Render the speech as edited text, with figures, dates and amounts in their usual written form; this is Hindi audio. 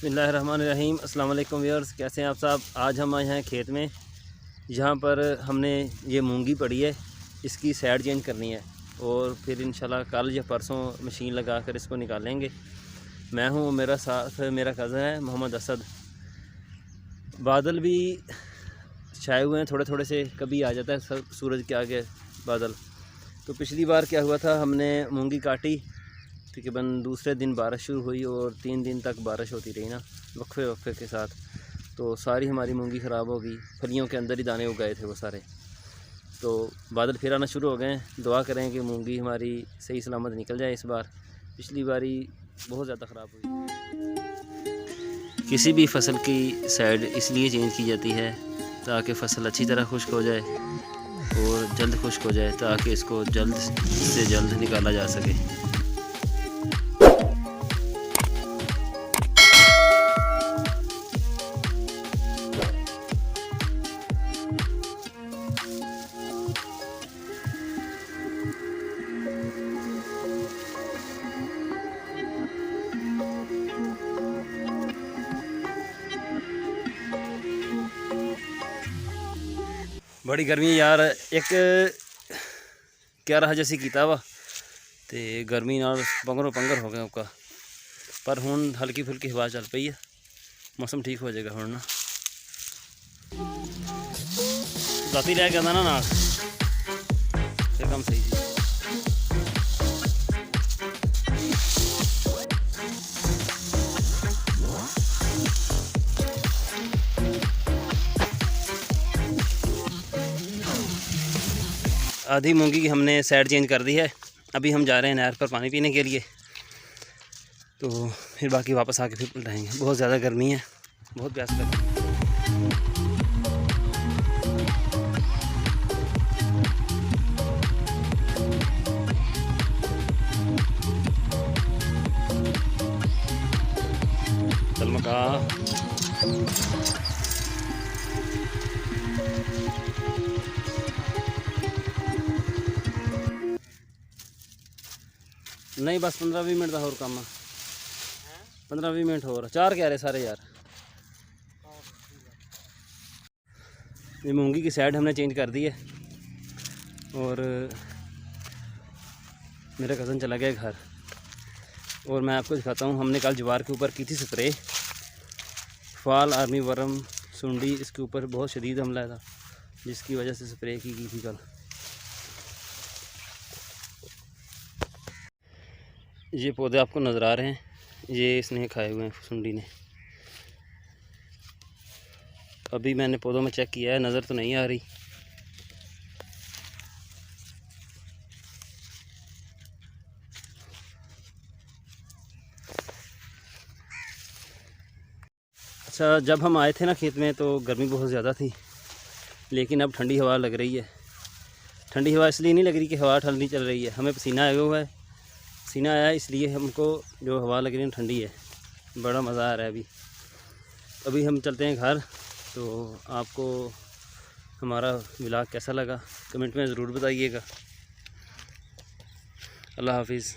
बिस्मिल्लाहिर्रहमानिर्रहीम। अस्सलाम वालेकुम व्यूअर्स, कैसे हैं आप साहब। आज हम आए हैं खेत में, जहाँ पर हमने ये मूंगी पड़ी है, इसकी साइड चेंज करनी है और फिर इंशाल्लाह कल या परसों मशीन लगा कर इसको निकालेंगे। मैं हूँ, मेरा साथ मेरा कज़न है मोहम्मद असद। बादल भी छाए हुए हैं थोड़े थोड़े से, कभी आ जाता है सूरज के आगे बादल। तो पिछली बार क्या हुआ था, हमने मूंगी काटी, तकरीबन दूसरे दिन बारिश शुरू हुई और 3 दिन तक बारिश होती रही ना, वक्फे वक्फे के साथ। तो सारी हमारी मूंगी ख़राब हो गई, फलियों के अंदर ही दाने उग गए थे वो सारे। तो बादल फिर आना शुरू हो गए हैं। दुआ करें कि मूंगी हमारी सही सलामत निकल जाए इस बार। पिछली बारी बहुत ज़्यादा ख़राब हुई। किसी भी फसल की साइड इसलिए चेंज की जाती है ताकि फ़सल अच्छी तरह खुश्क हो जाए और जल्द खुश्क हो जाए, ताकि इसको जल्द से जल्द निकाला जा सके। बड़ी गर्मी है यार, एक क्या रहा जैसी कीता वा ते गर्मी नाल पंगरों पंगर हो गया उका। पर हुण हल्की फुल्की हवा चल पई है, मौसम ठीक हो जाएगा हुण ना। राती लै के आंदा ना नाल फिर काम सही जी। आधी मूंगी की हमने साइड चेंज कर दी है। अभी हम जा रहे हैं नहर पर पानी पीने के लिए, तो फिर बाकी वापस आके फिर पलटाएंगे। बहुत ज़्यादा गर्मी है, बहुत प्यास लगी। तलमका नहीं, बस 15-20 मिनट का होर काम है। 15-20 मिनट होर, 4 कह रहे सारे यार। ये मूंगी की साइड हमने चेंज कर दी है और मेरा कज़न चला गया घर। और मैं आपको दिखाता हूँ, हमने कल ज्वार के ऊपर की थी स्प्रे, फाल आर्मी वर्म सुंडी, इसके ऊपर बहुत शदीद हमला था, जिसकी वजह से स्प्रे की थी कल। ये पौधे आपको नज़र आ रहे हैं, ये इसने खाए हुए हैं सुंडी ने। अभी मैंने पौधों में चेक किया है, नज़र तो नहीं आ रही। अच्छा, जब हम आए थे ना खेत में तो गर्मी बहुत ज़्यादा थी, लेकिन अब ठंडी हवा लग रही है। ठंडी हवा इसलिए नहीं लग रही कि हवा ठंडी चल रही है, हमें पसीना आया हुआ है, पसीना आया इसलिए हमको जो हवा लग रही है ठंडी है। बड़ा मज़ा आ रहा है। अभी हम चलते हैं घर। तो आपको हमारा व्लॉग कैसा लगा कमेंट में ज़रूर बताइएगा। अल्लाह हाफिज़।